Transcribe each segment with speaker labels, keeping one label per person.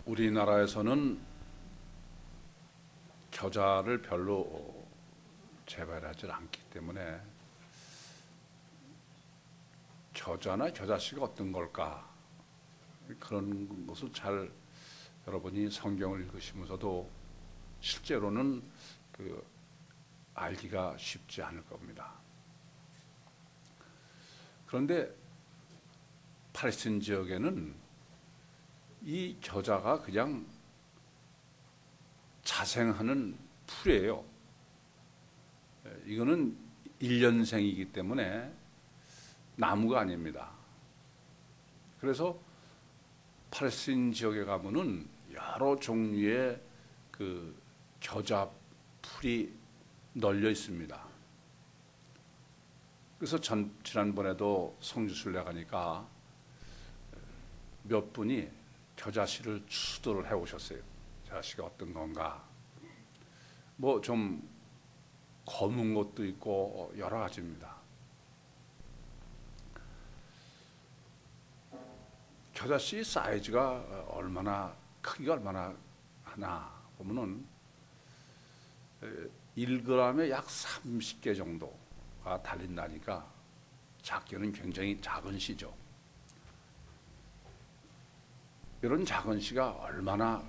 Speaker 1: 우리나라에서는 겨자를 별로 재배하지 않기 때문에 겨자나 겨자씨가 어떤 걸까, 그런 것을 잘 여러분이 성경을 읽으시면서도 실제로는 알기가 쉽지 않을 겁니다. 그런데 팔레스틴 지역에는 이 겨자가 그냥 자생하는 풀이에요. 이거는 1년생이기 때문에 나무가 아닙니다. 그래서 팔레스틴 지역에 가면은 여러 종류의 겨자 풀이 널려 있습니다. 그래서 지난번에도 성지순례 가니까 몇 분이 겨자씨를 추도를 해 오셨어요. 겨자씨가 어떤 건가. 뭐 좀 검은 것도 있고 여러 가지입니다. 겨자씨 사이즈가 크기가 얼마나 하나 보면은 1g에 약 30개 정도가 달린다니까 작게는 굉장히 작은 씨죠. 이런 작은 씨가 얼마나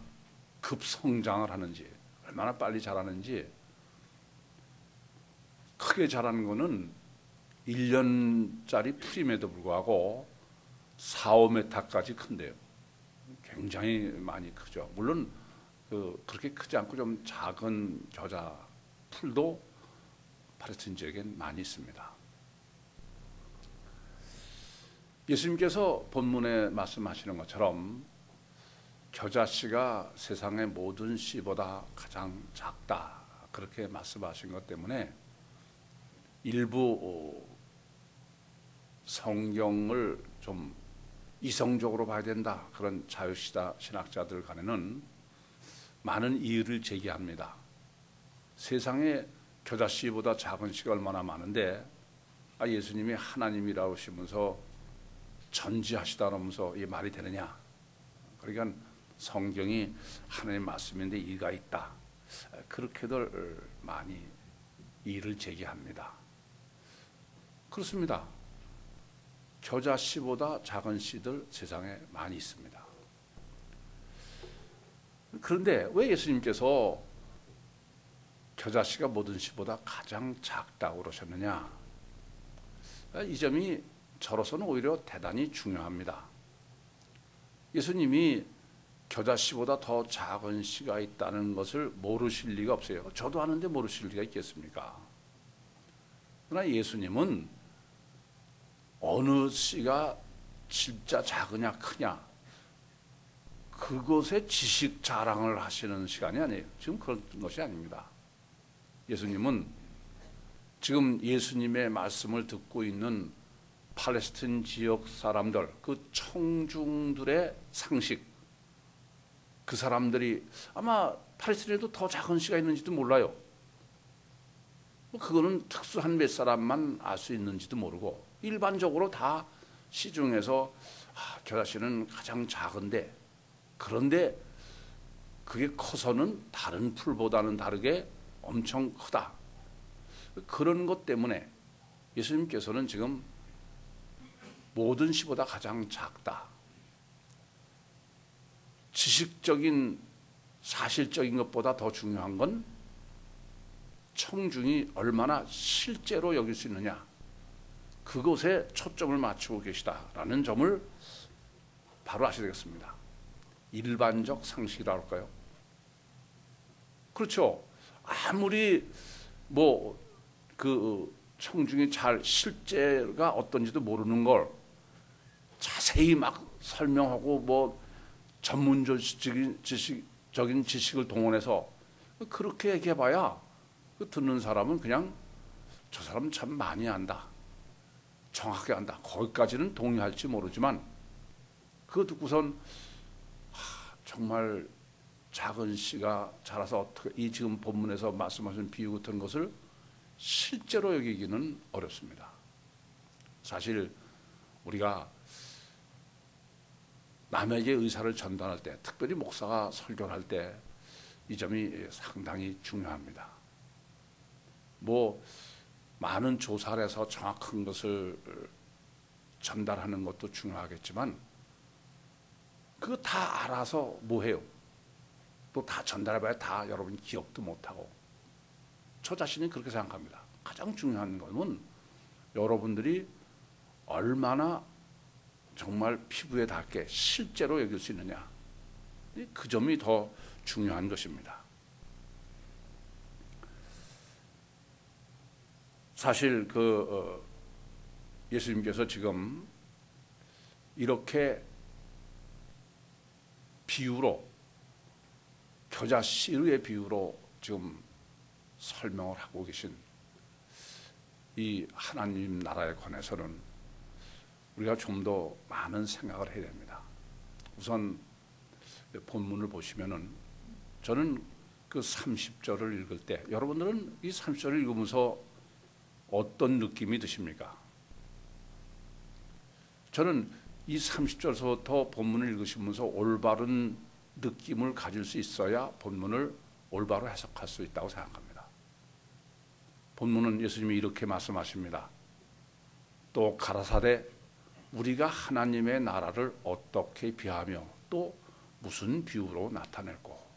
Speaker 1: 급성장을 하는지, 얼마나 빨리 자라는지, 크게 자라는 거는 1년짜리 풀임에도 불구하고 4, 5m까지 큰데요. 굉장히 많이 크죠. 물론 그렇게 크지 않고 좀 작은 겨자 풀도 팔레스틴 지역엔 많이 있습니다. 예수님께서 본문에 말씀하시는 것처럼 겨자씨가 세상의 모든 씨보다 가장 작다, 그렇게 말씀하신 것 때문에 일부 성경을 좀 이성적으로 봐야 된다, 그런 자유시다 신학자들 간에는 많은 이의를 제기합니다. 세상에 겨자씨보다 작은 씨가 얼마나 많은데 예수님이 하나님이라고 하시면서 전지하시다 그러면서 이 말이 되느냐. 그러니까 성경이 하나님 말씀인데 이의가 있다, 그렇게들 많이 이의를 제기합니다. 그렇습니다. 겨자씨보다 작은 씨들 세상에 많이 있습니다. 그런데 왜 예수님께서 겨자씨가 모든 씨보다 가장 작다고 그러셨느냐? 이 점이 저로서는 오히려 대단히 중요합니다. 예수님이 겨자씨보다 더 작은 씨가 있다는 것을 모르실 리가 없어요. 저도 아는데 모르실 리가 있겠습니까? 그러나 예수님은 어느 씨가 진짜 작으냐 크냐, 그것에 지식 자랑을 하시는 시간이 아니에요. 지금 그런 것이 아닙니다. 예수님은 지금 예수님의 말씀을 듣고 있는 팔레스틴 지역 사람들, 그 청중들의 상식, 그 사람들이 아마 팔레스틴에도 더 작은 씨가 있는지도 몰라요. 그거는 특수한 몇 사람만 알 수 있는지도 모르고, 일반적으로 다 시중에서 겨자씨는 가장 작은데, 그런데 그게 커서는 다른 풀보다는 다르게 엄청 크다, 그런 것 때문에 예수님께서는 지금 모든 씨보다 가장 작다, 지식적인 사실적인 것보다 더 중요한 건 청중이 얼마나 실제로 여길 수 있느냐, 그것에 초점을 맞추고 계시다라는 점을 바로 아셔야 되겠습니다. 일반적 상식이라고 할까요? 그렇죠. 아무리 청중이 잘 실제가 어떤지도 모르는 걸 자세히 막 설명하고 전문적인 지식을 동원해서 그렇게 얘기해봐야 듣는 사람은 그냥 저 사람 참 많이 안다, 정확하게 안다, 거기까지는 동의할지 모르지만, 그거 듣고선 정말 작은 씨가 자라서 어떻게 이 지금 본문에서 말씀하신 비유 같은 것을 실제로 여기기는 어렵습니다. 사실 우리가 남에게 의사를 전달할 때, 특별히 목사가 설교를 할 때 이 점이 상당히 중요합니다. 많은 조사를 해서 정확한 것을 전달하는 것도 중요하겠지만 그거 다 알아서 뭐해요? 또 다 전달해봐야 다 여러분 기억도 못하고. 저 자신이 그렇게 생각합니다. 가장 중요한 것은 여러분들이 얼마나 정말 피부에 닿게 실제로 여길 수 있느냐, 그 점이 더 중요한 것입니다. 사실 예수님께서 지금 이렇게 비유로, 겨자 씨의 비유로 지금 설명을 하고 계신 이 하나님 나라에 관해서는 우리가 좀 더 많은 생각을 해야 됩니다. 우선 본문을 보시면은, 저는 그 30절을 읽을 때, 여러분들은 이 30절을 읽으면서 어떤 느낌이 드십니까? 저는 이 30절부터 본문을 읽으시면서 올바른 느낌을 가질 수 있어야 본문을 올바로 해석할 수 있다고 생각합니다. 본문은 예수님이 이렇게 말씀하십니다. 또 가라사대 우리가 하나님의 나라를 어떻게 비하며 또 무슨 비유로 나타낼꼬.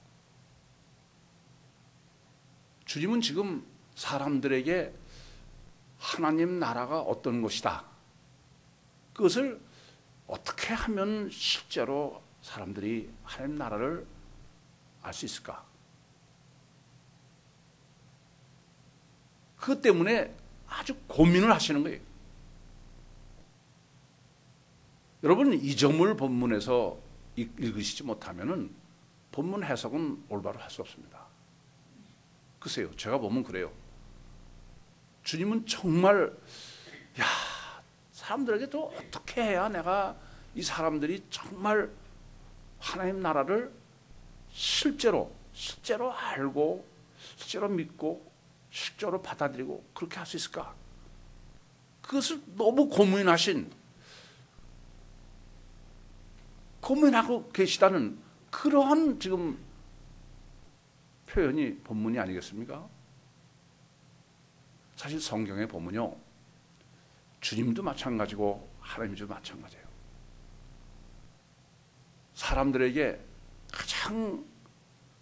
Speaker 1: 주님은 지금 사람들에게 하나님 나라가 어떤 것이다, 그것을 어떻게 하면 실제로 사람들이 하나님 나라를 알 수 있을까? 그것 때문에 아주 고민을 하시는 거예요. 여러분, 이 점을 본문에서 읽으시지 못하면은 본문 해석은 올바로 할 수 없습니다. 글쎄요, 제가 보면 그래요. 주님은 정말 사람들에게 또 어떻게 해야 내가 이 사람들이 정말 하나님 나라를 실제로 알고, 실제로 믿고, 실제로 받아들이고 그렇게 할 수 있을까? 그것을 너무 고민하고 계시다는 그러한 지금 표현이 본문이 아니겠습니까? 사실 성경의 본문요, 주님도 마찬가지고 하나님도 마찬가지예요. 사람들에게 가장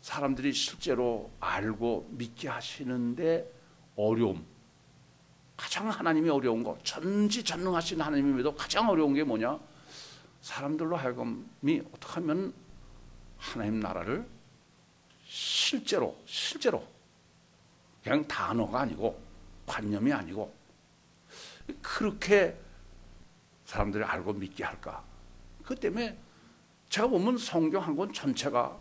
Speaker 1: 사람들이 실제로 알고 믿게 하시는데 어려움, 가장 하나님이 어려운 거, 전지전능하신 하나님임에도 가장 어려운 게 뭐냐? 사람들로 하여금이 어떻게 하면 하나님 나라를 실제로 그냥 단어가 아니고 관념이 아니고 그렇게 사람들이 알고 믿게 할까? 그것 때문에 제가 보면 성경 한 권 전체가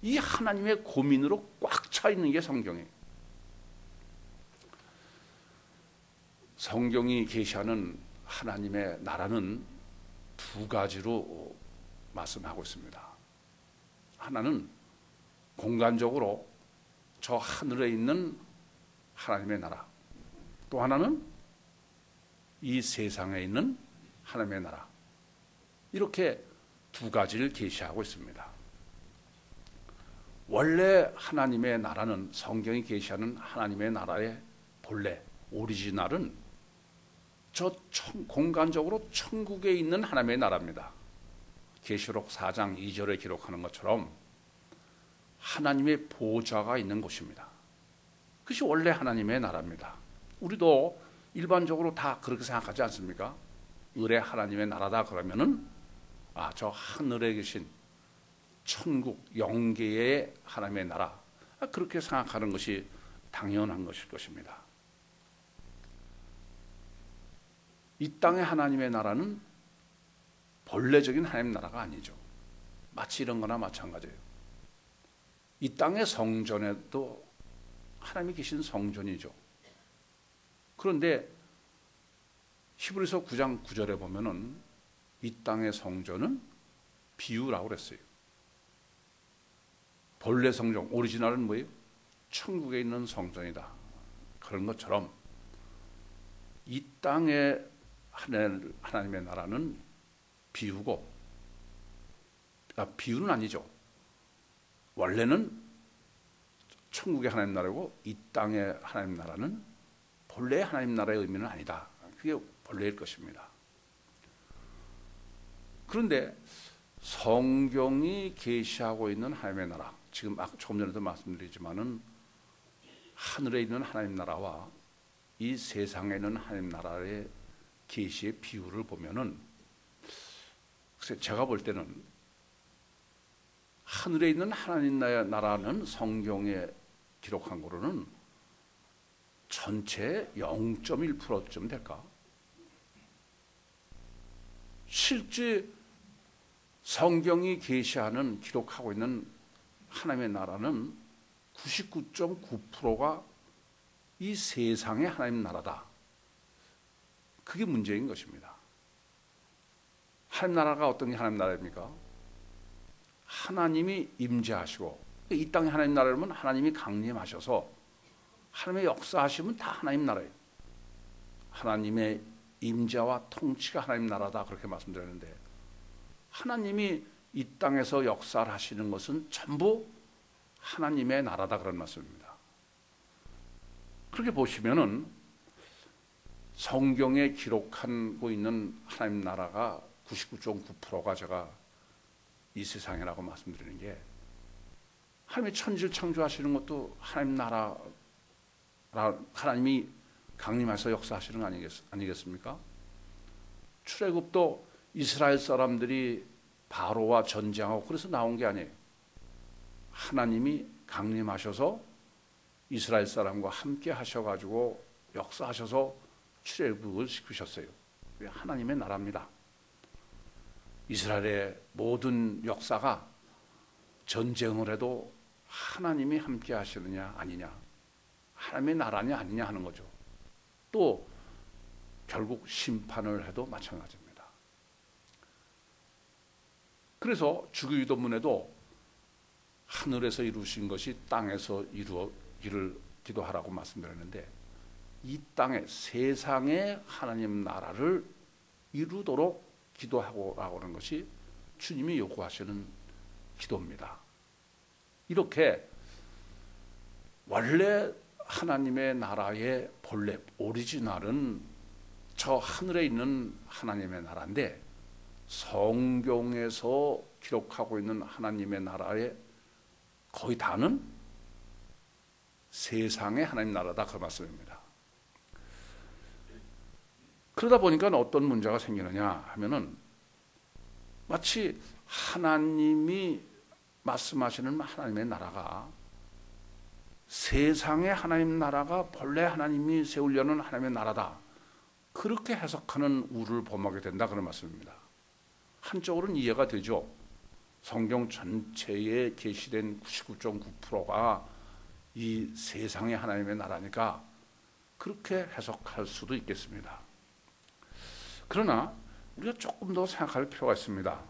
Speaker 1: 이 하나님의 고민으로 꽉 차 있는 게 성경이에요. 성경이 계시하는 하나님의 나라는 두 가지로 말씀하고 있습니다. 하나는 공간적으로 저 하늘에 있는 하나님의 나라, 또 하나는 이 세상에 있는 하나님의 나라, 이렇게 두 가지를 계시하고 있습니다. 원래 하나님의 나라는, 성경이 계시하는 하나님의 나라의 본래 오리지널은 저 공간적으로 천국에 있는 하나님의 나라입니다. 계시록 4장 2절에 기록하는 것처럼 하나님의 보좌가 있는 곳입니다. 그것이 원래 하나님의 나라입니다. 우리도 일반적으로 다 그렇게 생각하지 않습니까? 의뢰 하나님의 나라다 그러면은 저 하늘에 계신 천국 영계의 하나님의 나라, 그렇게 생각하는 것이 당연한 것일 것입니다. 이 땅의 하나님의 나라는 본래적인 하나님 나라가 아니죠. 마치 이런 거나 마찬가지예요. 이 땅의 성전에도 하나님이 계신 성전이죠. 그런데 히브리서 9장 9절에 보면은 이 땅의 성전은 비유라고 그랬어요. 본래 성전, 오리지널은 뭐예요? 천국에 있는 성전이다. 그런 것처럼 이 땅의 하나님의 나라는 비유고 비유는 아니죠. 원래는 천국의 하나님 나라고 이 땅의 하나님 나라는 본래의 하나님 나라의 의미는 아니다. 그게 본래일 것입니다. 그런데 성경이 계시하고 있는 하나님의 나라, 지금 조금 전에도 말씀드리지만은 하늘에 있는 하나님 나라와 이 세상에 있는 하나님 나라의 계시의 비율을 보면은 제가 볼 때는 하늘에 있는 하나님 나라는 성경에 기록한 거로는 전체 0.1%쯤 될까? 실제 성경이 계시하는 기록하고 있는 하나님의 나라는 99.9%가 이 세상의 하나님 나라다. 그게 문제인 것입니다. 하나님 나라가 어떤 게 하나님 나라입니까? 하나님이 임재하시고, 이 땅의 하나님 나라라면 하나님이 강림하셔서 하나님의 역사하시면 다 하나님 나라예요. 하나님의 임재와 통치가 하나님 나라다, 그렇게 말씀드렸는데, 하나님이 이 땅에서 역사를 하시는 것은 전부 하나님의 나라다, 그런 말씀입니다. 그렇게 보시면은 성경에 기록하고 있는 하나님 나라가 99.9%가 제가 이 세상이라고 말씀드리는 게, 하나님이 천지를 창조하시는 것도 하나님 나라, 하나님이 강림해서 역사하시는 거 아니겠습니까? 출애굽도 이스라엘 사람들이 바로와 전쟁하고 그래서 나온 게 아니에요. 하나님이 강림하셔서 이스라엘 사람과 함께 하셔가지고 역사하셔서 출애굽을 시키셨어요. 그게 하나님의 나라입니다. 이스라엘의 모든 역사가 전쟁을 해도 하나님이 함께 하시느냐 아니냐, 하나님의 나라냐 아니냐 하는 거죠. 또 결국 심판을 해도 마찬가지입니다. 그래서 주기도문에도 하늘에서 이루신 것이 땅에서 이루어지기를 기도하라고 말씀드렸는데, 이 땅에 세상의 하나님 나라를 이루도록 기도하고 하는 것이 주님이 요구하시는 기도입니다. 이렇게 원래 하나님의 나라의 본래 오리지널은 저 하늘에 있는 하나님의 나라인데, 성경에서 기록하고 있는 하나님의 나라의 거의 다는 세상의 하나님 나라다, 그 말씀입니다. 그러다 보니까 어떤 문제가 생기느냐 하면은, 마치 하나님이 말씀하시는 하나님의 나라가 세상의 하나님 나라가 본래 하나님이 세우려는 하나님의 나라다, 그렇게 해석하는 우를 범하게 된다, 그런 말씀입니다. 한쪽으로는 이해가 되죠. 성경 전체에 계시된 99.9%가 이 세상의 하나님의 나라니까 그렇게 해석할 수도 있겠습니다. 그러나 우리가 조금 더 생각할 필요가 있습니다.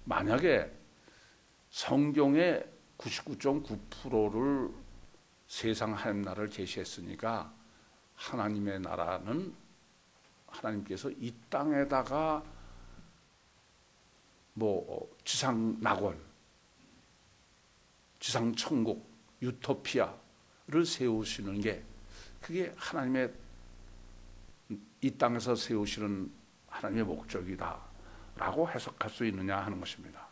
Speaker 1: 만약에 성경의 99.9%를 세상 하나님 나라를 제시했으니까 하나님의 나라는 하나님께서 이 땅에다가 지상 낙원, 지상 천국, 유토피아를 세우시는 게, 그게 하나님의 이 땅에서 세우시는 하나님의 목적이다 라고 해석할 수 있느냐 하는 것입니다.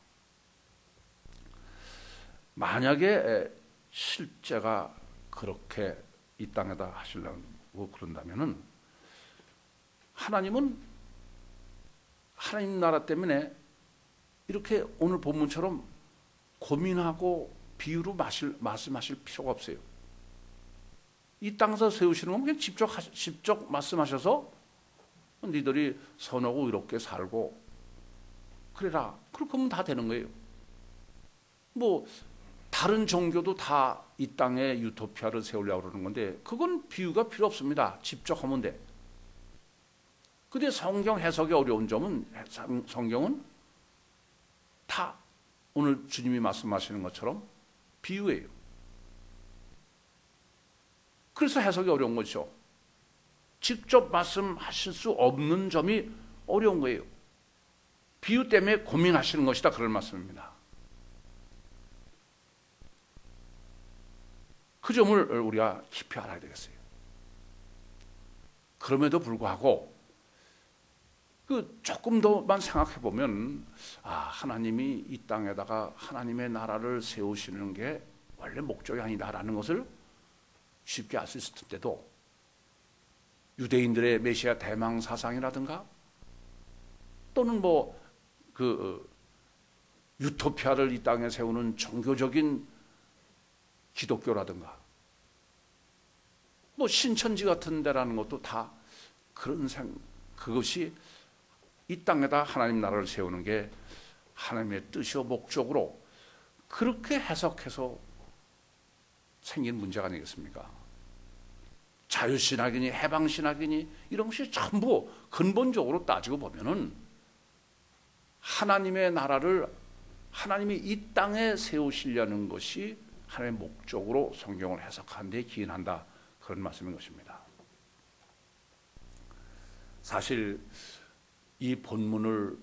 Speaker 1: 만약에 실제가 그렇게 이 땅에다 하시려고 그런다면은, 하나님은 하나님 나라 때문에 이렇게 오늘 본문처럼 고민하고 비유로 말씀하실 필요가 없어요. 이 땅에서 세우시는 건 그냥 직접 말씀하셔서 너희들이 선하고 이롭게 살고 그래라, 그렇게 하면 다 되는 거예요. 다른 종교도 다 이 땅에 유토피아를 세우려고 그러는 건데, 그건 비유가 필요 없습니다. 직접 하면 돼. 근데 성경 해석이 어려운 점은, 성경은 다 오늘 주님이 말씀하시는 것처럼 비유예요. 그래서 해석이 어려운 거죠. 직접 말씀하실 수 없는 점이 어려운 거예요. 비유 때문에 고민하시는 것이다, 그런 말씀입니다. 그 점을 우리가 깊이 알아야 되겠어요. 그럼에도 불구하고 조금 더만 생각해 보면 하나님이 이 땅에다가 하나님의 나라를 세우시는 게 원래 목적이 아니다라는 것을 쉽게 알 수 있을 텐데도 유대인들의 메시아 대망 사상이라든가 또는 유토피아를 이 땅에 세우는 종교적인 기독교라든가 신천지 같은 데라는 것도 다 그것이 이 땅에다 하나님 나라를 세우는 게 하나님의 뜻이요 목적으로 그렇게 해석해서 생긴 문제가 아니겠습니까? 자유신학이니 해방신학이니 이런 것이 전부 근본적으로 따지고 보면은 하나님의 나라를 하나님이 이 땅에 세우시려는 것이 하나님의 목적으로 성경을 해석하는 데 기인한다, 그런 말씀인 것입니다. 사실 이 본문을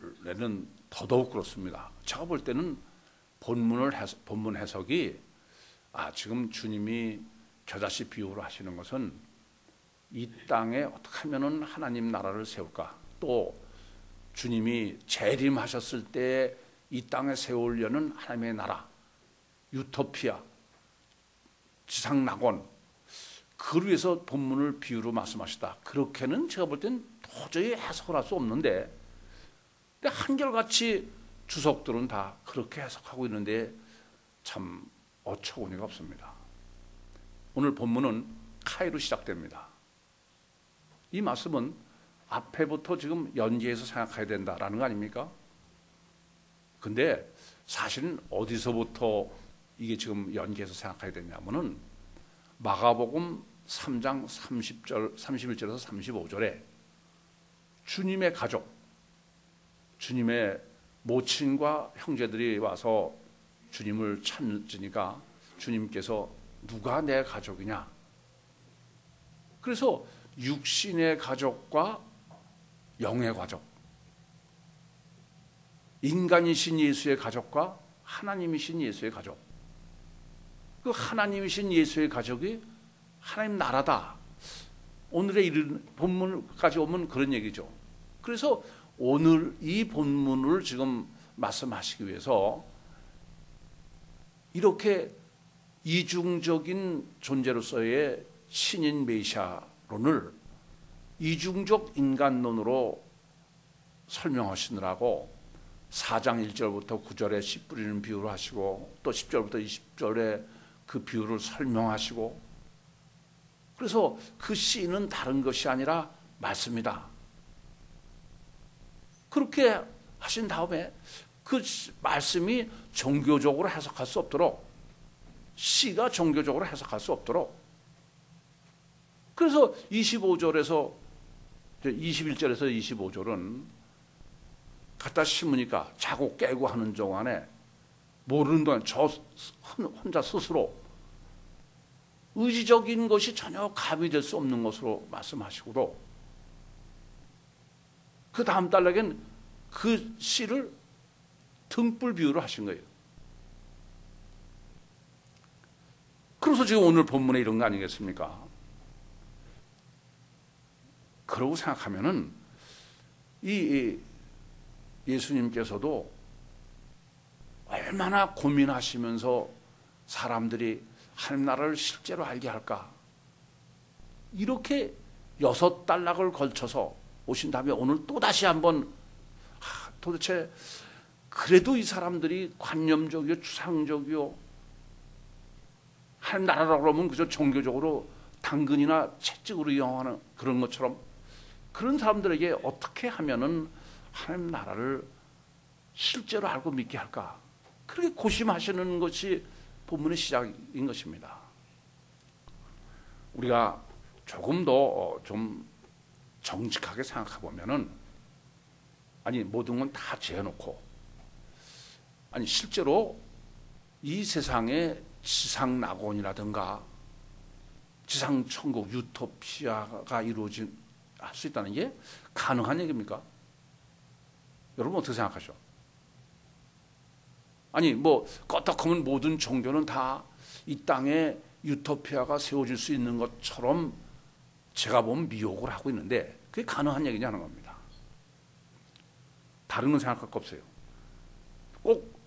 Speaker 1: 더더욱 그렇습니다. 제가 볼 때는 본문 해석이 지금 주님이 겨자씨 비유로 하시는 것은 이 땅에 어떻게 하면은 하나님 나라를 세울까, 또 주님이 재림하셨을 때 이 땅에 세우려는 하나님의 나라, 유토피아, 지상낙원, 그를 위해서 본문을 비유로 말씀하시다, 그렇게는 제가 볼 땐 도저히 해석을 할 수 없는데, 한결같이 주석들은 다 그렇게 해석하고 있는데 참 어처구니가 없습니다. 오늘 본문은 카이로 시작됩니다. 이 말씀은 앞에부터 지금 연계해서 생각해야 된다라는 거 아닙니까? 근데 사실은 어디서부터 이게 지금 연계해서 생각해야 되냐면은 마가복음 3장 31절에서 35절에 주님의 가족, 주님의 모친과 형제들이 와서 주님을 찾으니까 주님께서 누가 내 가족이냐? 그래서 육신의 가족과 영의 가족, 인간이신 예수의 가족과 하나님이신 예수의 가족, 그 하나님이신 예수의 가족이 하나님 나라다. 오늘의 이른 본문까지 오면 그런 얘기죠. 그래서 오늘 이 본문을 지금 말씀하시기 위해서 이렇게 이중적인 존재로서의 신인 메시아론을 이중적 인간론으로 설명하시느라고 4장 1절부터 9절에 씨 뿌리는 비유를 하시고 또 10절부터 20절에 그 비유를 설명하시고, 그래서 그 씨는 다른 것이 아니라 말씀이다. 그렇게 하신 다음에 그 말씀이 종교적으로 해석할 수 없도록, 씨가 종교적으로 해석할 수 없도록, 그래서 21절에서 25절은 갖다 심으니까 자고 깨고 하는 동안에 모르는 동안 저 혼자 스스로 의지적인 것이 전혀 가미될 수 없는 것으로 말씀하시고도 그 다음 달락엔 그 씨를 등불 비유로 하신 거예요. 그래서 지금 오늘 본문에 이런 거 아니겠습니까? 그러고 생각하면은 이 예수님께서도 얼마나 고민하시면서 사람들이 하나님 나라를 실제로 알게 할까, 이렇게 6단락을 걸쳐서 오신 다음에 오늘 또 다시 한번 도대체 그래도 이 사람들이 관념적이요 추상적이요 하나님 나라라고 그러면 그저 종교적으로 당근이나 채찍으로 이용하는 그런 것처럼, 그런 사람들에게 어떻게 하면은 하나님 나라를 실제로 알고 믿게 할까, 그렇게 고심하시는 것이 본문의 시작인 것입니다. 우리가 조금 더 좀 정직하게 생각해 보면은, 아니 모든 건 다 재해놓고, 아니 실제로 이 세상에 지상 낙원이라든가 지상 천국 유토피아가 이루어질 수 있다는 게 가능한 얘기입니까? 여러분 어떻게 생각하죠? 아니 뭐 껐덕하면 모든 종교는 다 이 땅에 유토피아가 세워질 수 있는 것처럼 제가 보면 미혹을 하고 있는데 그게 가능한 얘기냐는 겁니다. 다른 건 생각할 거 없어요. 꼭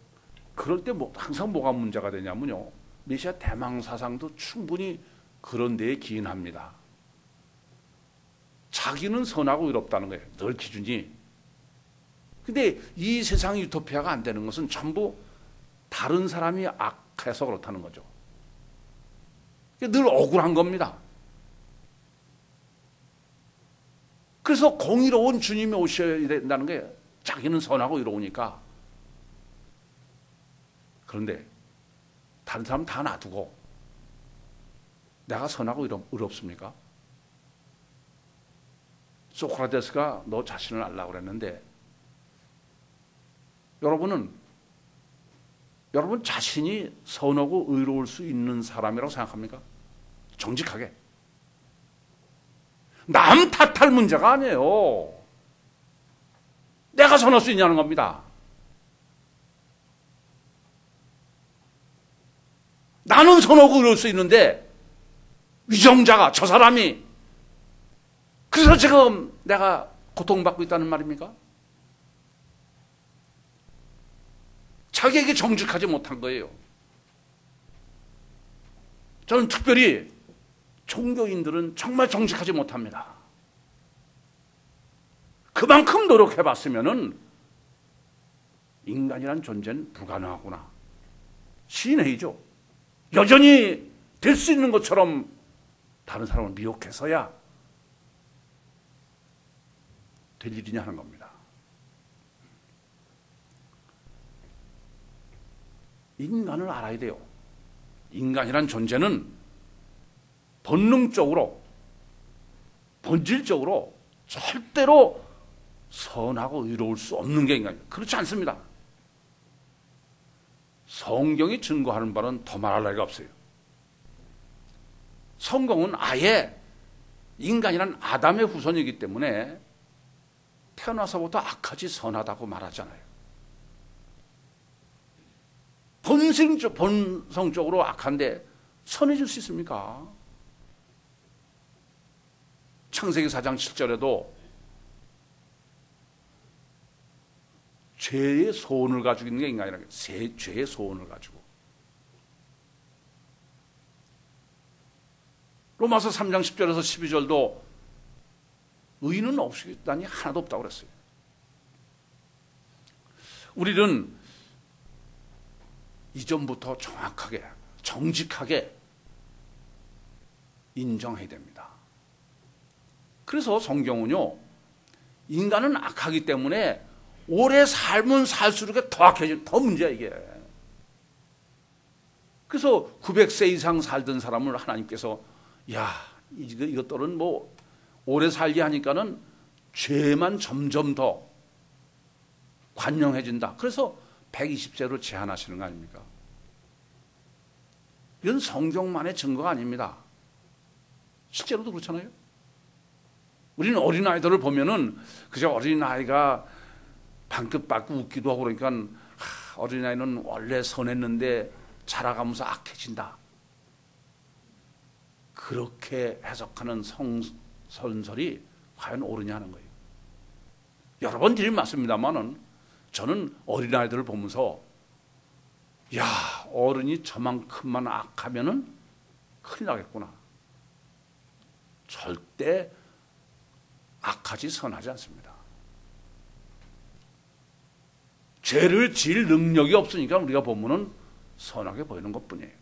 Speaker 1: 그럴 때 뭐 항상 뭐가 문제가 되냐면요, 메시아 대망 사상도 충분히 그런 데에 기인합니다. 자기는 선하고 의롭다는 거예요, 늘 기준이. 근데 이 세상 유토피아가 안 되는 것은 전부 다른 사람이 악해서 그렇다는 거죠. 늘 억울한 겁니다. 그래서 공의로운 주님이 오셔야 된다는 거예요. 자기는 선하고 의로우니까. 그런데 다른 사람 다 놔두고 내가 선하고 의롭습니까? 소크라테스가 너 자신을 알라고 그랬는데 여러분 자신이 선하고 의로울 수 있는 사람이라고 생각합니까? 정직하게. 남 탓할 문제가 아니에요. 내가 선할 수 있냐는 겁니다. 나는 선하고 의로울 수 있는데 위정자가, 저 사람이, 그래서 지금 내가 고통받고 있다는 말입니까? 자기에게 정직하지 못한 거예요. 저는 특별히 종교인들은 정말 정직하지 못합니다. 그만큼 노력해봤으면은 인간이란 존재는 불가능하구나. 시인회의죠. 여전히 될 수 있는 것처럼 다른 사람을 미혹해서야 될 일이냐 하는 겁니다. 인간을 알아야 돼요. 인간이란 존재는 본능적으로, 본질적으로 절대로 선하고 의로울 수 없는 게 인간이에요. 그렇지 않습니다. 성경이 증거하는 바는 더 말할 나위가 없어요. 성경은 아예 인간이란 아담의 후손이기 때문에 태어나서부터 악하지 선하다고 말하잖아요. 본성적으로 악한데 선해질 수 있습니까? 창세기 4장 7절에도 죄의 소원을 가지고 있는 게 인간이라는 거예요. 죄의 소원을 가지고. 로마서 3장 10절에서 12절도 의인은 없으다니 하나도 없다고 그랬어요. 우리는 이전부터 정확하게, 정직하게 인정해야 됩니다. 그래서 성경은요, 인간은 악하기 때문에 오래 살면 살수록 더 악해지고 더 문제야 이게. 그래서 900세 이상 살던 사람을 하나님께서 야, 이것들은 뭐 오래 살게 하니까는 죄만 점점 더 관영해진다. 그래서 120세로 제한하시는 거 아닙니까? 이건 성경만의 증거가 아닙니다. 실제로도 그렇잖아요. 우리는 어린아이들을 보면은 그저 어린아이가 방긋 받고 웃기도 하고 그러니까 어린아이는 원래 선했는데 자라가면서 악해진다. 그렇게 해석하는 성선설이 과연 옳으냐는 거예요. 여러 번 드린 말씀입니다만은 저는 어린아이들을 보면서 야, 어른이 저만큼만 악하면은 큰일 나겠구나. 절대 악하지 선하지 않습니다. 죄를 지을 능력이 없으니까 우리가 보면은 선하게 보이는 것뿐이에요.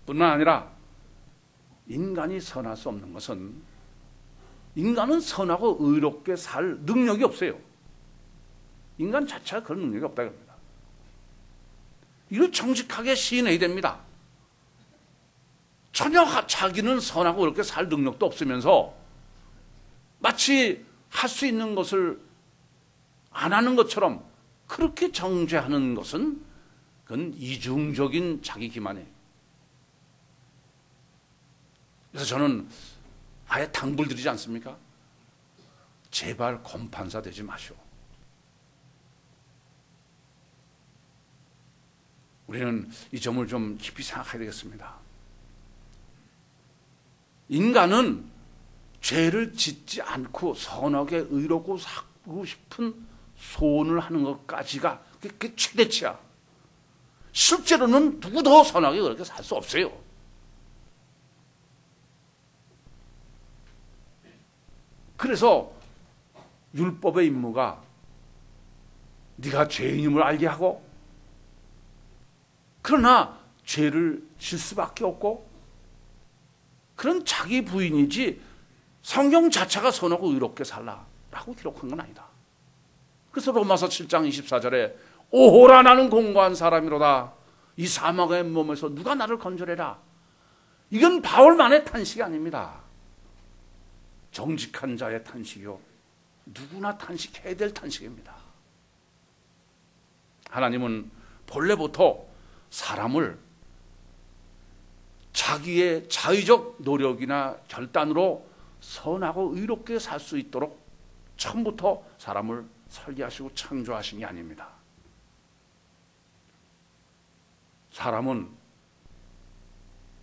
Speaker 1: 뿐만 아니라 인간이 선할 수 없는 것은 인간은 선하고 의롭게 살 능력이 없어요. 인간 자체가 그런 능력이 없다고 합니다. 이걸 정직하게 시인해야 됩니다. 전혀 자기는 선하고 의롭게 살 능력도 없으면서 마치 할 수 있는 것을 안 하는 것처럼 그렇게 정죄하는 것은 그건 이중적인 자기 기만이에요. 그래서 저는 아예 당부를 드리지 않습니까? 제발 검판사 되지 마시오. 우리는 이 점을 좀 깊이 생각해야 되겠습니다. 인간은 죄를 짓지 않고 선하게 의롭고 살고 싶은 소원을 하는 것까지가 그게 최대치야. 실제로는 누구도 선하게 그렇게 살 수 없어요. 그래서 율법의 임무가 네가 죄인임을 알게 하고, 그러나 죄를 질 수밖에 없고, 그런 자기 부인이지 성경 자체가 선하고 의롭게 살라라고 기록한 건 아니다. 그래서 로마서 7장 24절에 오호라 나는 공고한 사람이로다. 이 사망의 몸에서 누가 나를 건져내라. 이건 바울만의 탄식이 아닙니다. 정직한 자의 탄식이요, 누구나 탄식해야 될 탄식입니다. 하나님은 본래부터 사람을 자기의 자의적 노력이나 결단으로 선하고 의롭게 살 수 있도록 처음부터 사람을 설계하시고 창조하신 게 아닙니다. 사람은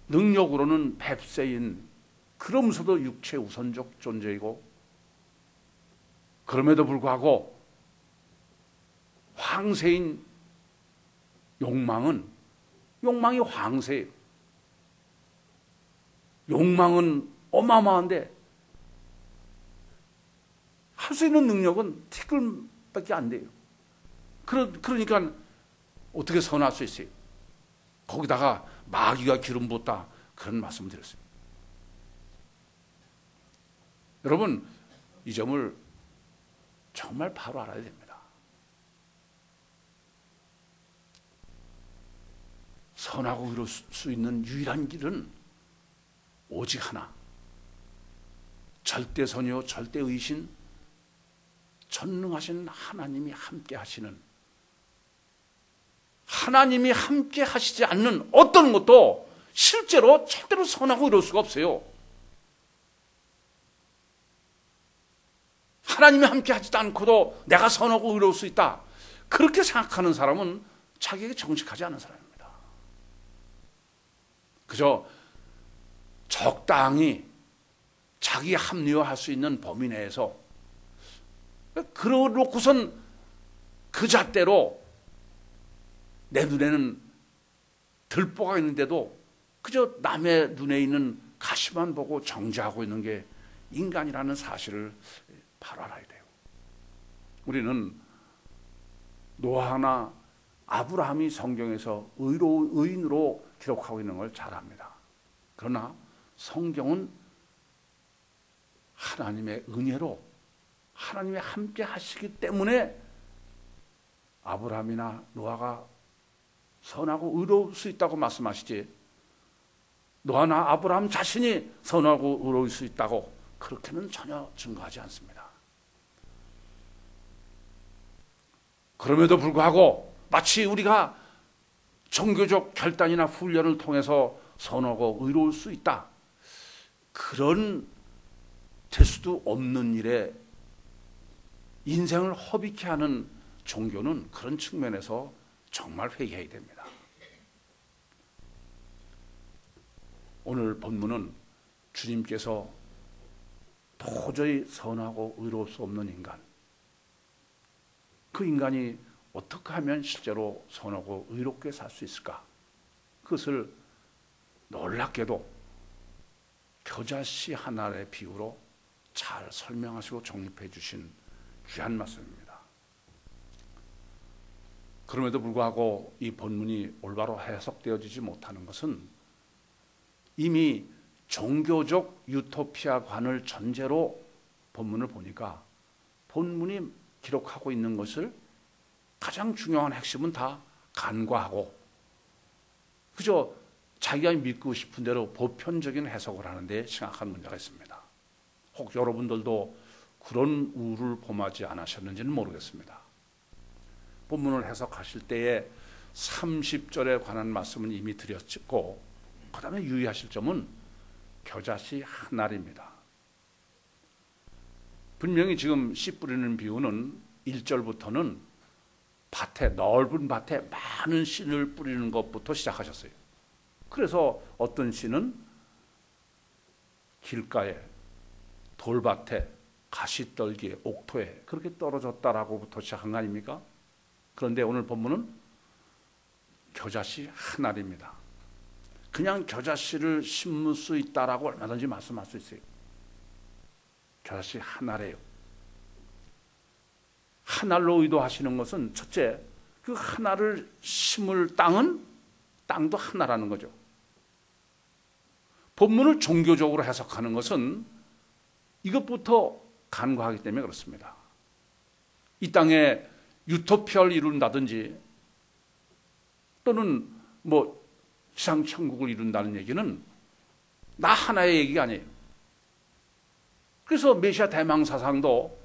Speaker 1: 능력으로는 뱁새인, 그러면서도 육체 우선적 존재이고, 그럼에도 불구하고 황새인 욕망이 황새예요. 욕망은 어마어마한데 할 수 있는 능력은 티끌밖에 안 돼요. 그러니까 어떻게 선할 수 있어요? 거기다가 마귀가 기름 붓다, 그런 말씀을 드렸어요. 여러분, 이 점을 정말 바로 알아야 됩니다. 선하고 의로울 수 있는 유일한 길은 오직 하나, 절대선이요 절대의신 전능하신 하나님이 함께 하시는, 하나님이 함께 하시지 않는 어떤 것도 실제로 절대로 선하고 이럴 수가 없어요. 하나님이 함께 하지도 않고도 내가 선하고 의로울 수 있다, 그렇게 생각하는 사람은 자기에게 정직하지 않은 사람입니다. 그저 적당히 자기 합리화할 수 있는 범위 내에서, 그러고선 그 잣대로 내 눈에는 들보가 있는데도 그저 남의 눈에 있는 가시만 보고 정죄하고 있는 게 인간이라는 사실을 바로 알아야 돼요. 우리는 노아나 아브라함이 성경에서 의인으로 기록하고 있는 걸 잘 압니다. 그러나 성경은 하나님의 은혜로 하나님이 함께 하시기 때문에 아브라함이나 노아가 선하고 의로울 수 있다고 말씀하시지, 노아나 아브라함 자신이 선하고 의로울 수 있다고 그렇게는 전혀 증거하지 않습니다. 그럼에도 불구하고 마치 우리가 종교적 결단이나 훈련을 통해서 선하고 의로울 수 있다, 그런 될 수도 없는 일에 인생을 허비케 하는 종교는 그런 측면에서 정말 회개해야 됩니다. 오늘 본문은 주님께서 도저히 선하고 의로울 수 없는 인간, 그 인간이 어떻게 하면 실제로 선하고 의롭게 살 수 있을까, 그것을 놀랍게도 겨자씨 하나의 비유로 잘 설명하시고 정립해 주신 귀한 말씀입니다. 그럼에도 불구하고 이 본문이 올바로 해석되어지지 못하는 것은 이미 종교적 유토피아관을 전제로 본문을 보니까 본문이 기록하고 있는 것을 가장 중요한 핵심은 다 간과하고 그저 자기가 믿고 싶은 대로 보편적인 해석을 하는데 심각한 문제가 있습니다. 혹 여러분들도 그런 우를 범하지 않으셨는지는 모르겠습니다. 본문을 해석하실 때에 30절에 관한 말씀은 이미 드렸고, 그 다음에 유의하실 점은 겨자씨 한 알입니다. 분명히 지금 씨 뿌리는 비유는 1절부터는 밭에, 넓은 밭에 많은 씨를 뿌리는 것부터 시작하셨어요. 그래서 어떤 씨는 길가에, 돌밭에, 가시떨기에, 옥토에 그렇게 떨어졌다라고부터 시작한 거 아닙니까? 그런데 오늘 본문은 겨자씨 한 알입니다. 그냥 겨자씨를 심을 수 있다라고 얼마든지 말씀할 수 있어요. 겨자씨 한 알이에요. 한 알로 의도하시는 것은 첫째, 그 한 알을 심을 땅도 하나라는 거죠. 본문을 종교적으로 해석하는 것은 이것부터 간과하기 때문에 그렇습니다. 이 땅에 유토피아를 이룬다든지 또는 뭐 지상천국을 이룬다는 얘기는 나 하나의 얘기가 아니에요. 그래서 메시아 대망사상도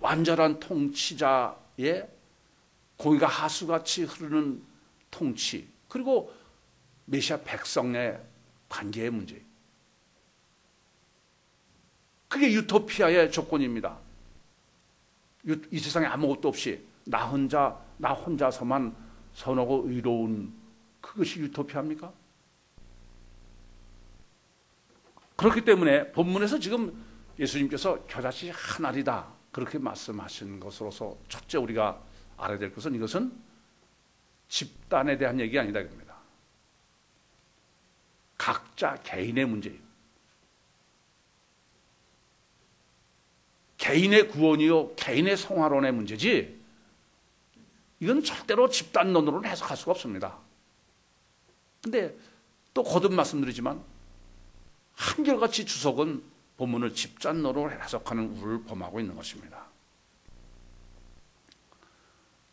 Speaker 1: 완전한 통치자의 공의가 하수같이 흐르는 통치, 그리고 메시아 백성의 관계의 문제, 그게 유토피아의 조건입니다. 이 세상에 아무것도 없이 나 혼자서만 선하고 의로운, 그것이 유토피아입니까? 그렇기 때문에 본문에서 지금 예수님께서 겨자씨 한 알이다 그렇게 말씀하신 것으로서 첫째 우리가 알아야 될 것은 이것은 집단에 대한 얘기가 아니다 입니다. 각자 개인의 문제예요. 개인의 구원이요 개인의 성화론의 문제지 이건 절대로 집단론으로는 해석할 수가 없습니다. 근데 또 거듭 말씀드리지만 한결같이 주석은 본문을 집단론으로 해석하는 우를 범하고 있는 것입니다.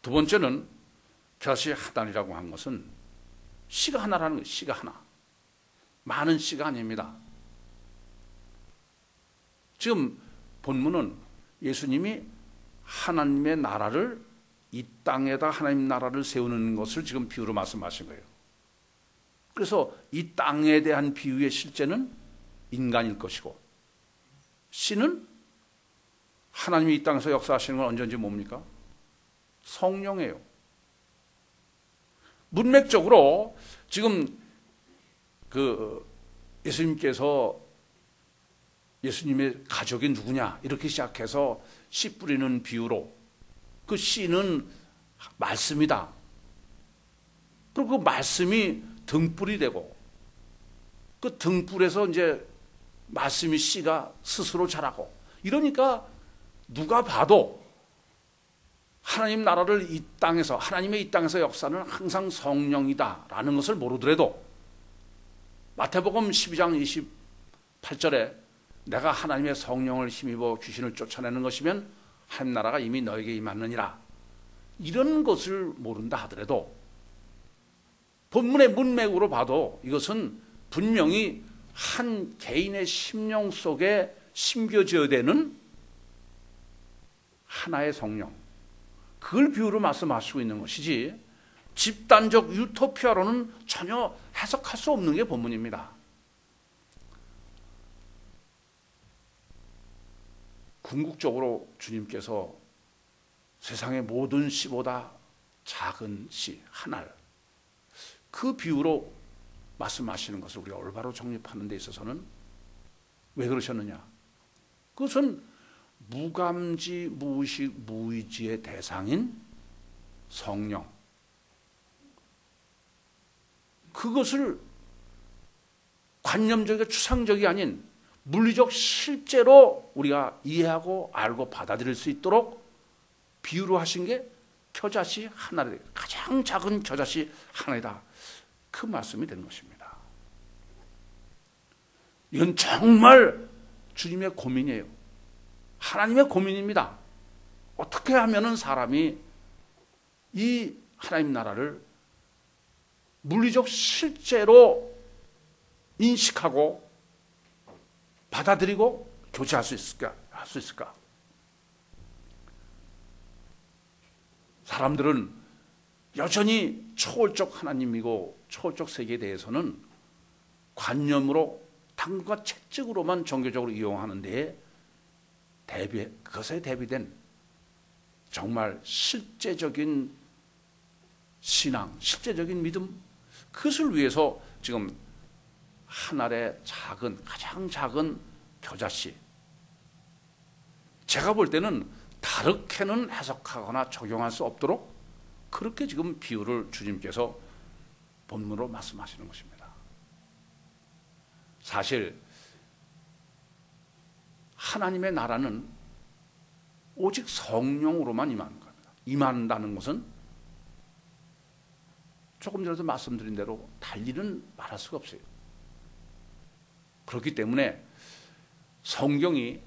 Speaker 1: 두 번째는 겨자씨 하나이라고 한 것은 씨가 하나라는 거예요. 씨가 하나. 많은 씨가 아닙니다. 지금 본문은 예수님이 하나님의 나라를 이 땅에다 하나님 나라를 세우는 것을 지금 비유로 말씀하신 거예요. 그래서 이 땅에 대한 비유의 실제는 인간일 것이고 씨는 하나님이 이 땅에서 역사하시는 건 언제인지 뭡니까? 성령이에요. 문맥적으로 지금 예수님께서 예수님의 가족이 누구냐 이렇게 시작해서 씨 뿌리는 비유로 그 씨는 말씀이다. 그리고 그 말씀이 등불이 되고 그 등불에서 이제 말씀이 씨가 스스로 자라고 이러니까 누가 봐도 하나님 나라를 이 땅에서 하나님의 이 땅에서 역사는 항상 성령이다라는 것을 모르더라도 마태복음 12장 28절에 내가 하나님의 성령을 힘입어 귀신을 쫓아내는 것이면 하나님 나라가 이미 너에게 임하느니라 이런 것을 모른다 하더라도 본문의 문맥으로 봐도 이것은 분명히 한 개인의 심령 속에 심겨져야 되는 하나의 성령, 그걸 비유로 말씀하시고 있는 것이지 집단적 유토피아로는 전혀 해석할 수 없는 게 본문입니다. 궁극적으로 주님께서 세상의 모든 씨보다 작은 씨 한 알, 그 비유로 말씀하시는 것을 우리가 올바로 정립하는 데 있어서는 왜 그러셨느냐? 그것은 무감지, 무의식, 무의지의 대상인 성령, 그것을 관념적이고 추상적이 아닌 물리적 실제로 우리가 이해하고 알고 받아들일 수 있도록 비유로 하신 게 겨자씨 하나를, 가장 작은 겨자씨 하나이다, 그 말씀이 되는 것입니다. 이건 정말 주님의 고민이에요. 하나님의 고민입니다. 어떻게 하면은 사람이 이 하나님 나라를 물리적 실제로 인식하고 받아들이고 교제할 수 있을까? 할 수 있을까? 사람들은 여전히 초월적 하나님이고 초월적 세계에 대해서는 관념으로 당과 채찍으로만 종교적으로 이용하는데 그것에 대비된 정말 실제적인 신앙, 실제적인 믿음, 그것을 위해서 지금 한 알의 가장 작은 겨자씨, 제가 볼 때는 다르게는 해석하거나 적용할 수 없도록 그렇게 지금 비유를 주님께서 본문으로 말씀하시는 것입니다. 사실 하나님의 나라는 오직 성령으로만 임하는 겁니다. 임한다는 것은 조금 전에도 말씀드린 대로 달리는 말할 수가 없어요. 그렇기 때문에 성경이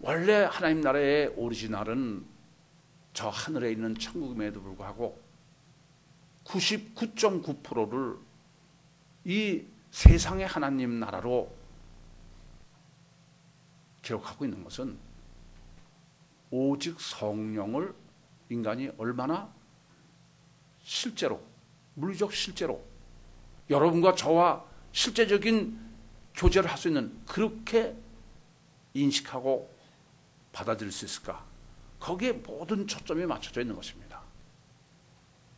Speaker 1: 원래 하나님 나라의 오리지널은 저 하늘에 있는 천국임에도 불구하고 99.9%를 이 세상의 하나님 나라로 기록하고 있는 것은 오직 성령을 인간이 얼마나 실제로, 물리적 실제로 여러분과 저와 실제적인 교제를 할 수 있는, 그렇게 인식하고 받아들일 수 있을까? 거기에 모든 초점이 맞춰져 있는 것입니다.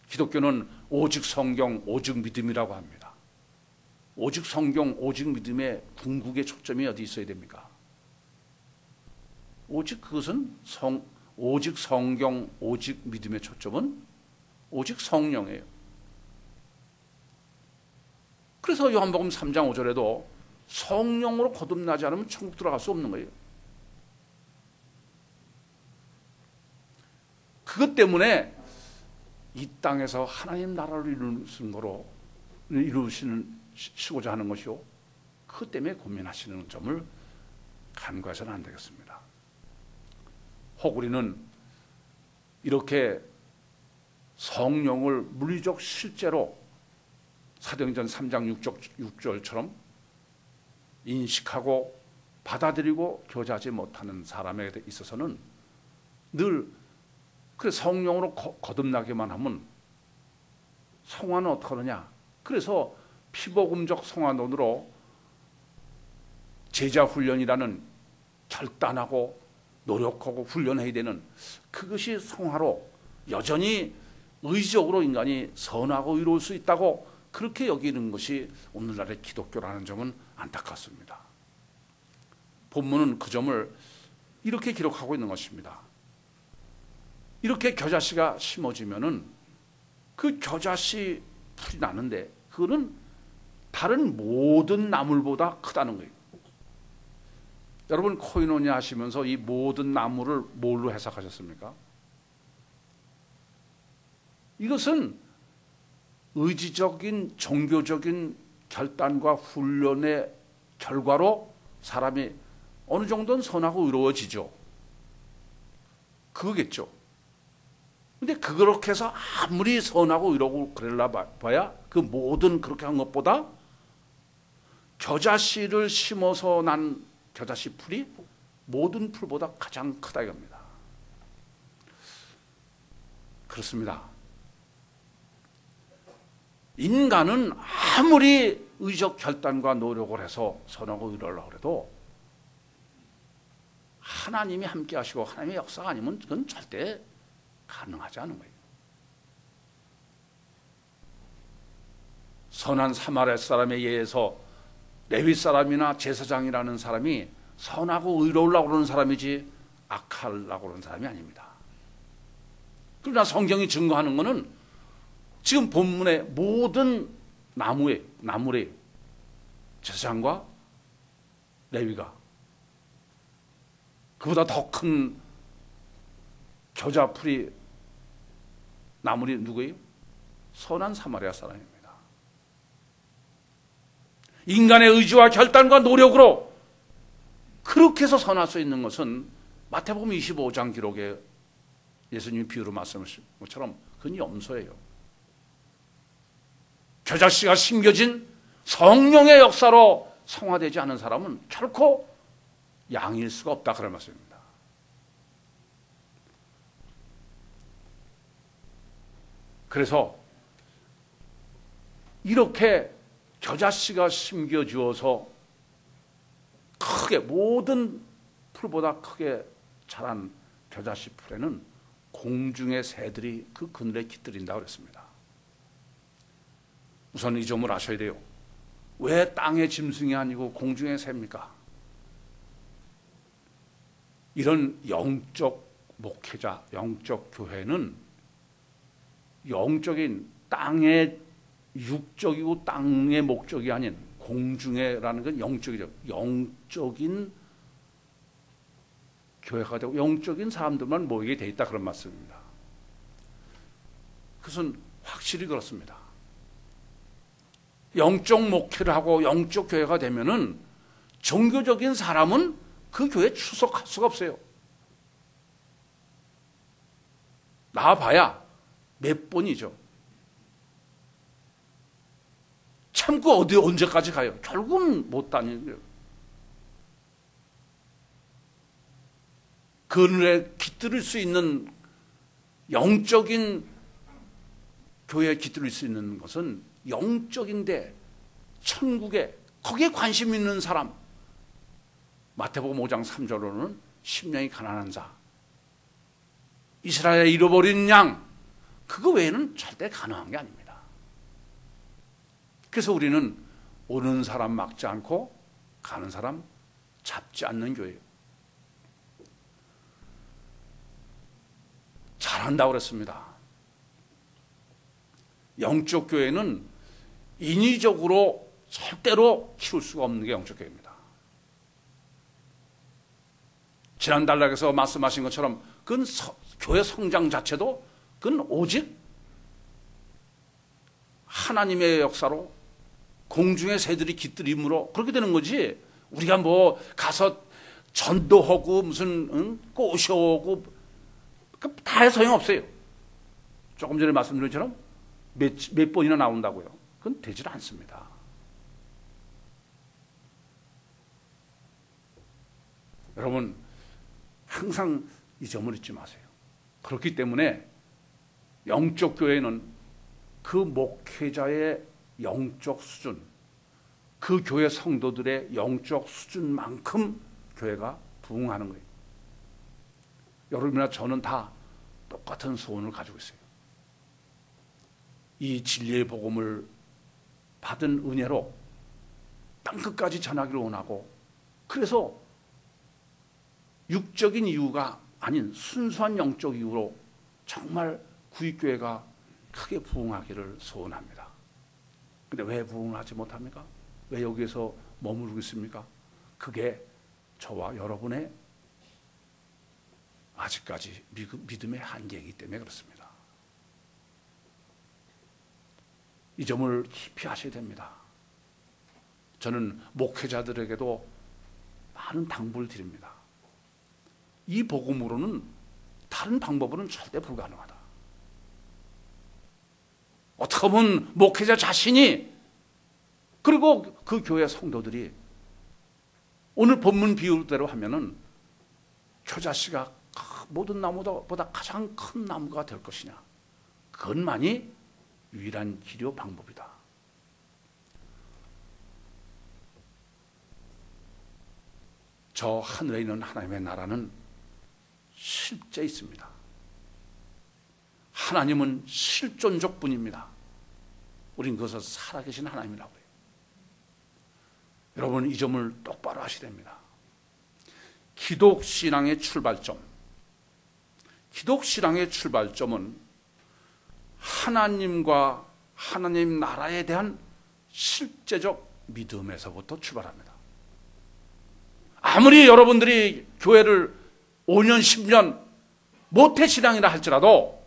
Speaker 1: 기독교는 오직 성경, 오직 믿음이라고 합니다. 오직 성경, 오직 믿음의 궁극의 초점이 어디 있어야 됩니까? 오직 그것은 오직 성경, 오직 믿음의 초점은 오직 성령이에요. 그래서 요한복음 3장 5절에도 성령으로 거듭나지 않으면 천국 들어갈 수 없는 거예요. 그것 때문에 이 땅에서 하나님 나라를 이루시고자 하는 것이요, 그것 때문에 고민하시는 점을 간과해서는 안 되겠습니다. 혹 우리는 이렇게 성령을 물리적 실제로 사도행전 3장 6절처럼 인식하고 받아들이고 교제하지 못하는 사람에 있어서는 늘 그래 성령으로 거듭나기만 하면 성화는 어떻게 하느냐? 그래서 피복음적 성화론으로 제자 훈련이라는 결단하고 노력하고 훈련해야 되는 그것이 성화로 여전히 의지적으로 인간이 선하고 이룰 수 있다고 그렇게 여기는 것이 오늘날의 기독교라는 점은 안타깝습니다. 본문은 그 점을 이렇게 기록하고 있는 것입니다. 이렇게 겨자씨가 심어지면은 그 겨자씨 풀이 나는데 그거는 다른 모든 나물보다 크다는 거예요. 여러분 코이노니아 하시면서 이 모든 나무를 뭘로 해석하셨습니까? 이것은 의지적인 종교적인 결단과 훈련의 결과로 사람이 어느 정도는 선하고 의로워지죠. 그거겠죠. 근데 그렇게 해서 아무리 선하고 의로고 그럴라 봐야 그 모든 그렇게 한 것보다 겨자씨를 심어서 난 겨자씨 풀이 모든 풀보다 가장 크다 이겁니다. 그렇습니다. 인간은 아무리 의적 결단과 노력을 해서 선하고 의로우려고 해도 하나님이 함께 하시고 하나님의 역사가 아니면 그건 절대 가능하지 않은 거예요. 선한 사마리아 사람에 의해서 레위 사람이나 제사장이라는 사람이 선하고 의로우려고 그러는 사람이지 악하려고 그러는 사람이 아닙니다. 그러나 성경이 증거하는 것은 지금 본문의 모든 나무래요. 제사장과 레위가 그보다 더 큰 겨자풀이 나물이 누구예요? 선한 사마리아 사람입니다. 인간의 의지와 결단과 노력으로 그렇게 해서 선할 수 있는 것은 마태복음 25장 기록에 예수님이 비유로 말씀하신 것처럼 그건 염소예요. 겨자씨가 심겨진 성령의 역사로 성화되지 않은 사람은 결코 양일 수가 없다 그런 말씀입니다. 그래서 이렇게 겨자씨가 심겨주어서 크게 모든 풀보다 크게 자란 겨자씨 풀에는 공중의 새들이 그 그늘에 깃들인다고 그랬습니다. 우선 이 점을 아셔야 돼요. 왜 땅의 짐승이 아니고 공중의 새입니까? 이런 영적 목회자, 영적 교회는 영적인 땅의 육적이고 땅의 목적이 아닌 공중에라는 건 영적이죠. 영적인 교회가 되고 영적인 사람들만 모이게 돼 있다 그런 말씀입니다. 그것은 확실히 그렇습니다. 영적 목회를 하고 영적 교회가 되면은 종교적인 사람은 그 교회에 출석할 수가 없어요. 나와봐야 몇 번이죠. 참고 어디 언제까지 가요? 결국은 못 다니는 거예요. 그늘에 깃들일 수 있는 영적인 교회에 깃들일 수 있는 것은 영적인데 천국에 거기에 관심 있는 사람. 마태복음 5장 3절로는 심령이 가난한 자, 이스라엘에 잃어버린 양, 그거 외에는 절대 가능한 게 아닙니다. 그래서 우리는 오는 사람 막지 않고 가는 사람 잡지 않는 교회예요. 잘한다고 그랬습니다. 영적 교회는 인위적으로 절대로 키울 수가 없는 게 영적 교회입니다. 지난 단락에서 말씀하신 것처럼 그건 교회 성장 자체도 그건 오직 하나님의 역사로 공중의 새들이 깃들임으로 그렇게 되는 거지, 우리가 뭐 가서 전도하고 무슨 꼬셔오고 다 해서 소용없어요. 조금 전에 말씀드린 것처럼 몇 번이나 나온다고요. 그건 되질 않습니다. 여러분 항상 이 점을 잊지 마세요. 그렇기 때문에 영적 교회는 그 목회자의 영적 수준, 그 교회 성도들의 영적 수준만큼 교회가 부흥하는 거예요. 여러분이나 저는 다 똑같은 소원을 가지고 있어요. 이 진리의 복음을 받은 은혜로 땅끝까지 전하기를 원하고, 그래서 육적인 이유가 아닌 순수한 영적 이유로 정말 구입교회가 크게 부흥하기를 소원합니다. 근데 왜 부흥하지 못합니까? 왜 여기에서 머무르고 있습니까? 그게 저와 여러분의 아직까지 믿음의 한계이기 때문에 그렇습니다. 이 점을 깊이 아셔야 됩니다. 저는 목회자들에게도 많은 당부를 드립니다. 이 복음으로는 다른 방법으로는 절대 불가능하다. 어떻게 보면 목회자 자신이, 그리고 그 교회 성도들이 오늘 본문 비유대로 하면은 겨자씨가 모든 나무보다 가장 큰 나무가 될 것이냐, 그것만이 유일한 기료 방법이다. 저 하늘에 있는 하나님의 나라는 실제 있습니다. 하나님은 실존적 분입니다. 우린 그것을 살아계신 하나님이라고 해요. 여러분 이 점을 똑바로 하셔야 됩니다. 기독신앙의 출발점, 기독신앙의 출발점은 하나님과 하나님 나라에 대한 실제적 믿음에서부터 출발합니다. 아무리 여러분들이 교회를 5년, 10년 모태신앙이라 할지라도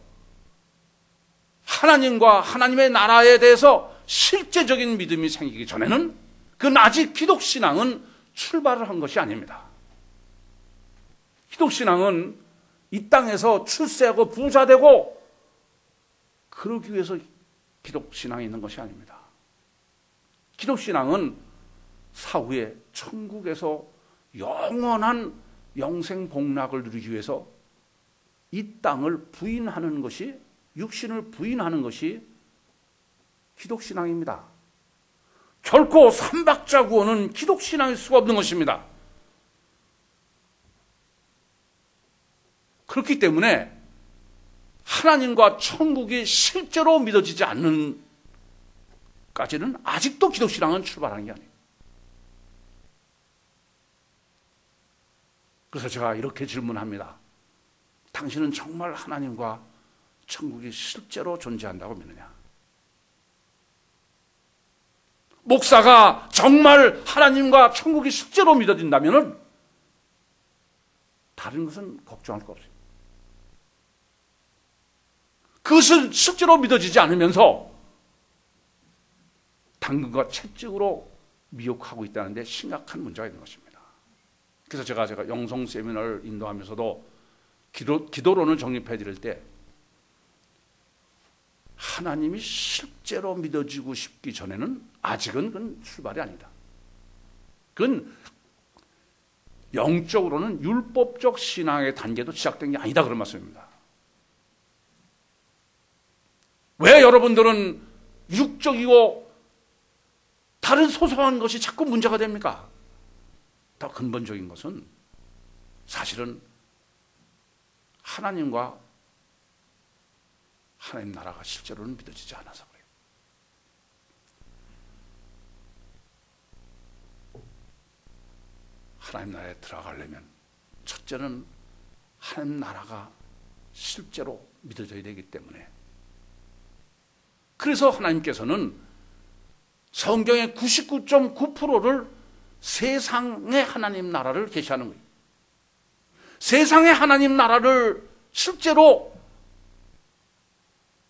Speaker 1: 하나님과 하나님의 나라에 대해서 실제적인 믿음이 생기기 전에는 그건 아직 기독신앙은 출발을 한 것이 아닙니다. 기독신앙은 이 땅에서 출세하고 부자되고 그러기 위해서 기독신앙이 있는 것이 아닙니다. 기독신앙은 사후에 천국에서 영원한 영생복락을 누리기 위해서 이 땅을 부인하는 것이, 육신을 부인하는 것이 기독신앙입니다. 결코 삼박자구원은 기독신앙일 수가 없는 것입니다. 그렇기 때문에 하나님과 천국이 실제로 믿어지지 않는 까지는 아직도 기독신앙은 출발한 게 아니에요. 그래서 제가 이렇게 질문합니다. 당신은 정말 하나님과 천국이 실제로 존재한다고 믿느냐? 목사가 정말 하나님과 천국이 실제로 믿어진다면 다른 것은 걱정할 거 없어요. 그것은 실제로 믿어지지 않으면서 당근과 채찍으로 미혹하고 있다는 데 심각한 문제가 있는 것입니다. 그래서 제가 영성 세미나를 인도하면서도 기도론을 정립해 드릴 때 하나님이 실제로 믿어지고 싶기 전에는 아직은 그건 출발이 아니다. 그건 영적으로는 율법적 신앙의 단계도 시작된 게 아니다, 그런 말씀입니다. 왜 여러분들은 육적이고 다른 소소한 것이 자꾸 문제가 됩니까? 더 근본적인 것은 사실은 하나님과 하나님 나라가 실제로는 믿어지지 않아서 그래요. 하나님 나라에 들어가려면 첫째는 하나님 나라가 실제로 믿어져야 되기 때문에, 그래서 하나님께서는 성경의 99.9%를 세상의 하나님 나라를 계시하는 거예요. 세상의 하나님 나라를 실제로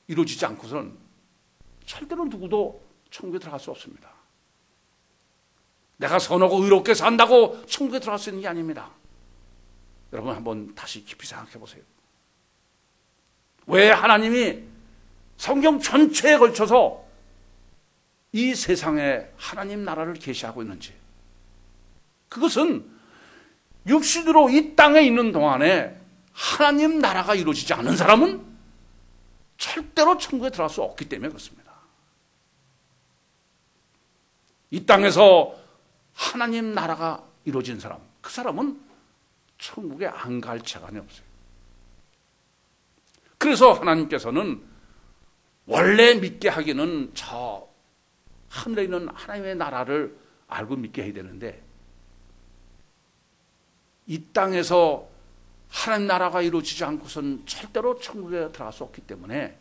Speaker 1: 이루어지지 않고서는 절대로 누구도 천국에 들어갈 수 없습니다. 내가 선하고 의롭게 산다고 천국에 들어갈 수 있는 게 아닙니다. 여러분 한번 다시 깊이 생각해 보세요. 왜 하나님이 성경 전체에 걸쳐서 이 세상에 하나님 나라를 계시하고 있는지, 그것은 육신으로 이 땅에 있는 동안에 하나님 나라가 이루어지지 않은 사람은 절대로 천국에 들어갈 수 없기 때문에 그렇습니다. 이 땅에서 하나님 나라가 이루어진 사람, 그 사람은 천국에 안 갈 재간이 없어요. 그래서 하나님께서는 원래 믿게 하기는 저 하늘에 있는 하나님의 나라를 알고 믿게 해야 되는데, 이 땅에서 하나님 나라가 이루어지지 않고선 절대로 천국에 들어갈 수 없기 때문에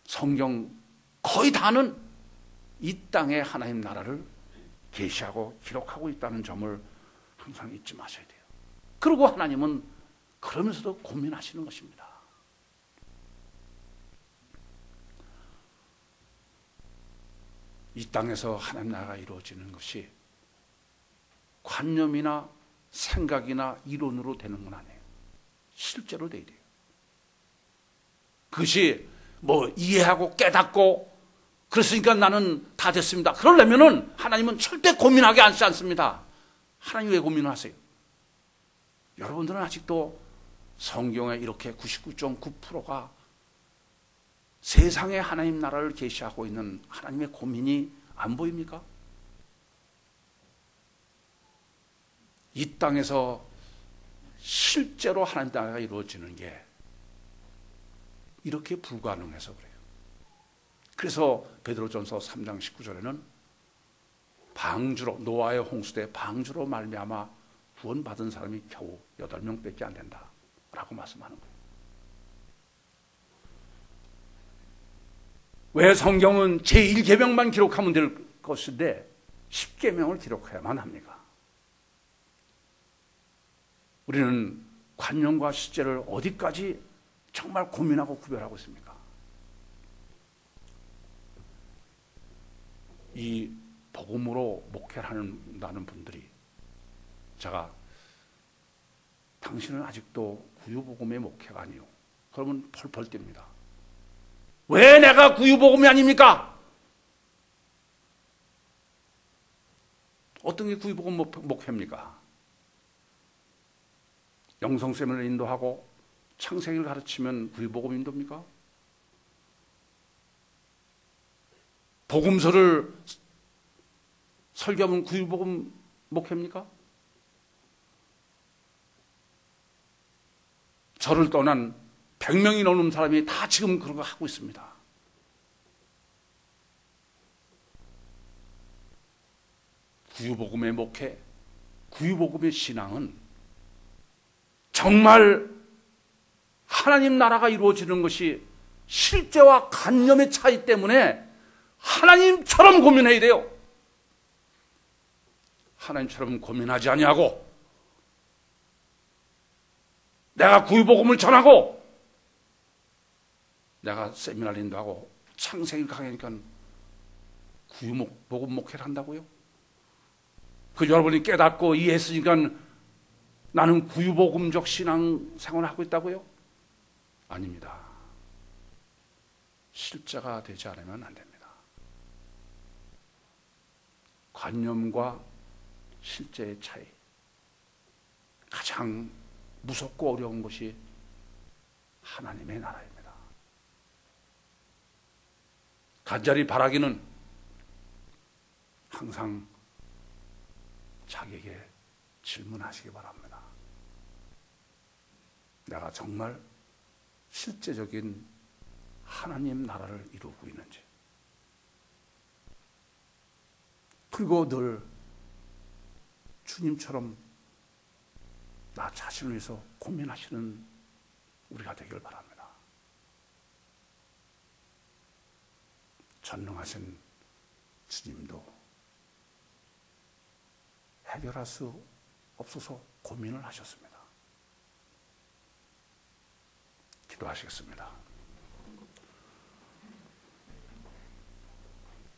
Speaker 1: 성경 거의 다는 이 땅에 하나님 나라를 계시하고 기록하고 있다는 점을 항상 잊지 마셔야 돼요. 그리고 하나님은 그러면서도 고민하시는 것입니다. 이 땅에서 하나님 나라가 이루어지는 것이 관념이나 생각이나 이론으로 되는 건 아니에요. 실제로 돼야 돼요. 그것이 뭐 이해하고 깨닫고 그랬으니까 나는 다 됐습니다. 그러려면은 하나님은 절대 고민하게 하지 않습니다. 하나님 왜 고민하세요? 여러분들은 아직도 성경에 이렇게 99.9%가 세상에 하나님 나라를 계시하고 있는 하나님의 고민이 안 보입니까? 이 땅에서 실제로 하나님 나라가 이루어지는 게 이렇게 불가능해서 그래요. 그래서 베드로전서 3장 19절에는 방주로, 노아의 홍수대 방주로 말미암아 구원받은 사람이 겨우 8명밖에 안 된다 라고 말씀하는 거예요. 왜 성경은 제1계명만 기록하면 될 것인데 10계명을 기록해야만 합니까? 우리는 관념과 실제를 어디까지 정말 고민하고 구별하고 있습니까? 이 복음으로 목회를 한다는 분들이, 제가 당신은 아직도 구유복음의 목회가 아니요, 그러면 펄펄 뜁니다. 왜 내가 구유복음이 아닙니까? 어떤 게 구유복음 목회입니까? 영성세미나를 인도하고 창세기를 가르치면 구유복음 인도입니까? 복음서를 설교하면 구유복음 목회입니까? 저를 떠난 100명이 넘는 사람이 다 지금 그런 거 하고 있습니다. 구유복음의 목회, 구유복음의 신앙은 정말 하나님 나라가 이루어지는 것이 실제와 관념의 차이 때문에 하나님처럼 고민해야 돼요. 하나님처럼 고민하지 아니하고 내가 구유복음을 전하고 내가 세미나를 인도하고 창세기 강의하니까 구유복음 목회를 한다고요? 그 여러분이 깨닫고 이해했으니까 나는 구유복음적 신앙 생활을 하고 있다고요? 아닙니다. 실제가 되지 않으면 안 됩니다. 관념과 실제의 차이. 가장 무섭고 어려운 것이 하나님의 나라입니다. 간절히 바라기는 항상 자기에게 질문하시기 바랍니다. 내가 정말 실제적인 하나님 나라를 이루고 있는지. 그리고 늘 주님처럼 나 자신을 위해서 고민하시는 우리가 되길 바랍니다. 전능하신 주님도 해결할 수 없어서 고민을 하셨습니다. 기도하시겠습니다.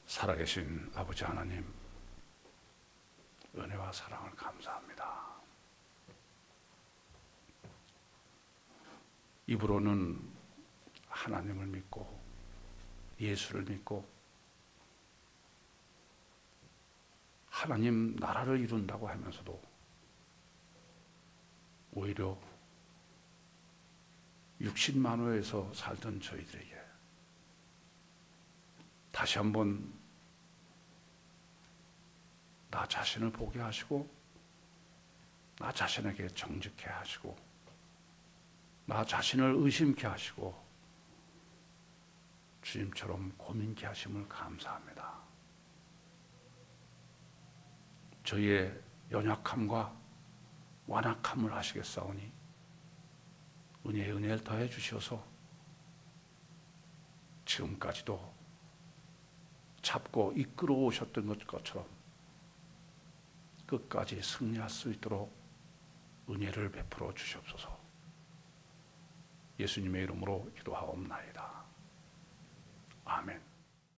Speaker 1: 살아계신 아버지 하나님, 은혜와 사랑을 감사합니다. 입으로는 하나님을 믿고 예수를 믿고 하나님 나라를 이룬다고 하면서도 오히려 육신만호에서 살던 저희들에게 다시 한번 나 자신을 보게 하시고 나 자신에게 정직해 하시고 나 자신을 의심케 하시고 주님처럼 고민케 하심을 감사합니다. 저희의 연약함과 완악함을 아시겠사오니 은혜에 은혜를 더해 주셔서 지금까지도 잡고 이끌어 오셨던 것처럼 끝까지 승리할 수 있도록 은혜를 베풀어 주시옵소서. 예수님의 이름으로 기도하옵나이다.